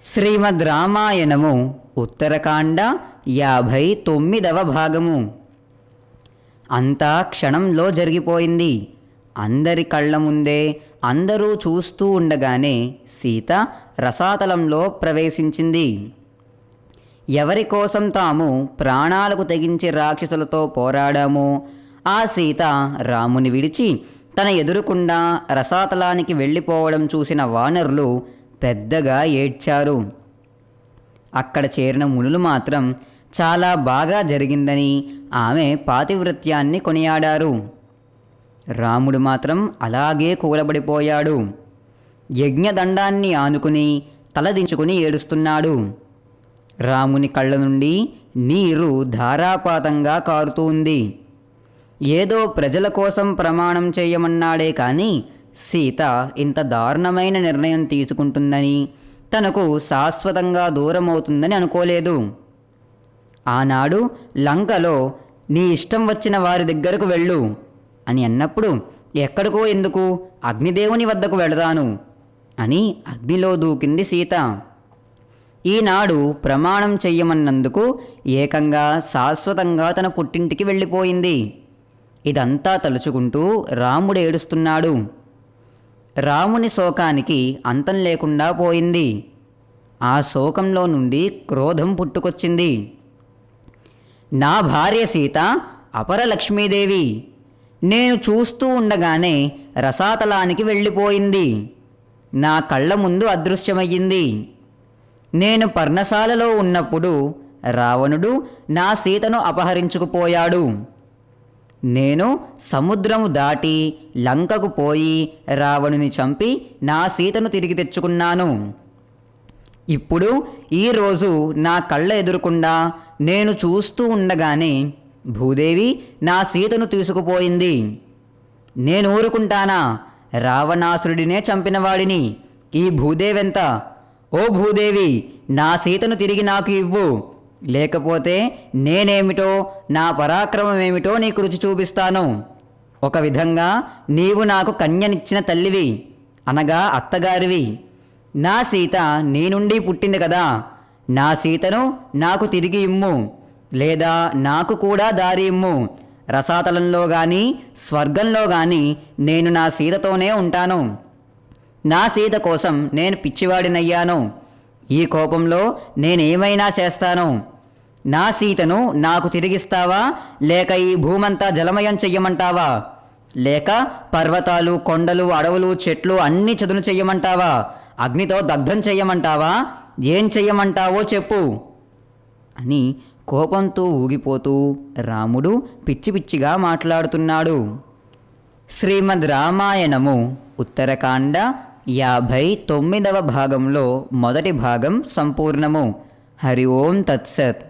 శ్రీమద్ రామాయణము ఉత్తరకాండ 59వ భాగము. అంతా క్షణంలో జరిగిపోయింది. అందరి కళ్ళ ముందే అందరూ చూస్తూ ఉండగానే సీత రసాతలంలో ప్రవేశించింది. ఎవరి కోసం తాము ప్రాణాలకు తెగించి రాక్షసులతో పోరాడామో ఆ సీత రాముని విడిచి తన ఎదురుకుండా రసాతలానికి వెళ్ళిపోవడం చూసిన వానరులు పెద్దగా ఏడ్చారు. అక్కడ చేరిన మునులు మాత్రం చాలా బాగా జరిగిందని ఆమె పాతివ్రత్యాన్ని కొనియాడారు. రాముడు మాత్రం అలాగే కూలబడిపోయాడు. యజ్ఞదండాన్ని ఆనుకుని తలదించుకుని ఏడుస్తున్నాడు. రాముని కళ్ళ నుండి నీరు ధారాపాతంగా కారుతూ ఏదో ప్రజల కోసం ప్రమాణం చేయమన్నాడే కానీ సీత ఇంత దారుణమైన నిర్ణయం తీసుకుంటుందని, తనకు శాశ్వతంగా దూరమవుతుందని అనుకోలేదు. ఆనాడు లంకలో నీ ఇష్టం వచ్చిన వారి దగ్గరకు వెళ్ళు అని అన్నప్పుడు ఎక్కడికో ఎందుకు, అగ్నిదేవుని వద్దకు వెళతాను అని అగ్నిలో దూకింది సీత. ఈనాడు ప్రమాణం చెయ్యమన్నందుకు ఏకంగా శాశ్వతంగా తన పుట్టింటికి వెళ్ళిపోయింది. ఇదంతా తలుచుకుంటూ రాముడు ఏడుస్తున్నాడు. రాముని శోకానికి అంతం లేకుండా పోయింది. ఆ శోకంలో నుండి క్రోధం పుట్టుకొచ్చింది. నా భార్య సీత అపర లక్ష్మీదేవి నేను చూస్తూ ఉండగానే రసాతలానికి వెళ్ళిపోయింది. నా కళ్ళ ముందు అదృశ్యమయ్యింది. నేను పర్ణశాలలో ఉన్నప్పుడు రావణుడు నా సీతను అపహరించుకుపోయాడు. నేను సముద్రము దాటి లంకకు పోయి రావణుని చంపి నా సీతను తిరిగి తెచ్చుకున్నాను. ఇప్పుడు ఈరోజు నా కళ్ళ ఎదురుకుండా నేను చూస్తూ ఉండగానే భూదేవి నా సీతను తీసుకుపోయింది. నేను ఊరుకుంటానా? రావణాసురుడినే చంపినవాడిని ఈ భూదేవెంత? ఓ భూదేవి, నా సీతను తిరిగి నాకు ఇవ్వు, లేకపోతే నేనేమిటో నా పరాక్రమమేమిటో నీకు రుచి చూపిస్తాను. ఒక విధంగా నీవు నాకు కన్యనిచ్చిన తల్లివి, అనగా అత్తగారివి. నా సీత నీ నుండి పుట్టింది కదా, నా సీతను నాకు తిరిగి ఇమ్ము, లేదా నాకు కూడా దారి ఇమ్ము. రసాతలంలో కానీ స్వర్గంలో కానీ నేను నా సీతతోనే ఉంటాను. నా సీత కోసం నేను పిచ్చివాడినయ్యాను. ఈ కోపంలో నేనేమైనా చేస్తాను. నా సీతను నాకు తిరిగిస్తావా, లేక ఈ భూమంతా జలమయం చెయ్యమంటావా, లేక పర్వతాలు కొండలు అడవులు చెట్లు అన్నీ చదును చెయ్యమంటావా, అగ్నితో దగ్ధం చెయ్యమంటావా, ఏం చెయ్యమంటావో చెప్పు అని కోపంతో ఊగిపోతూ రాముడు పిచ్చి పిచ్చిగా మాట్లాడుతున్నాడు. శ్రీమద్ రామాయణము ఉత్తరకాండ 59వ భాగంలో మొదటి భాగం సంపూర్ణము. హరి ఓం తత్సత్.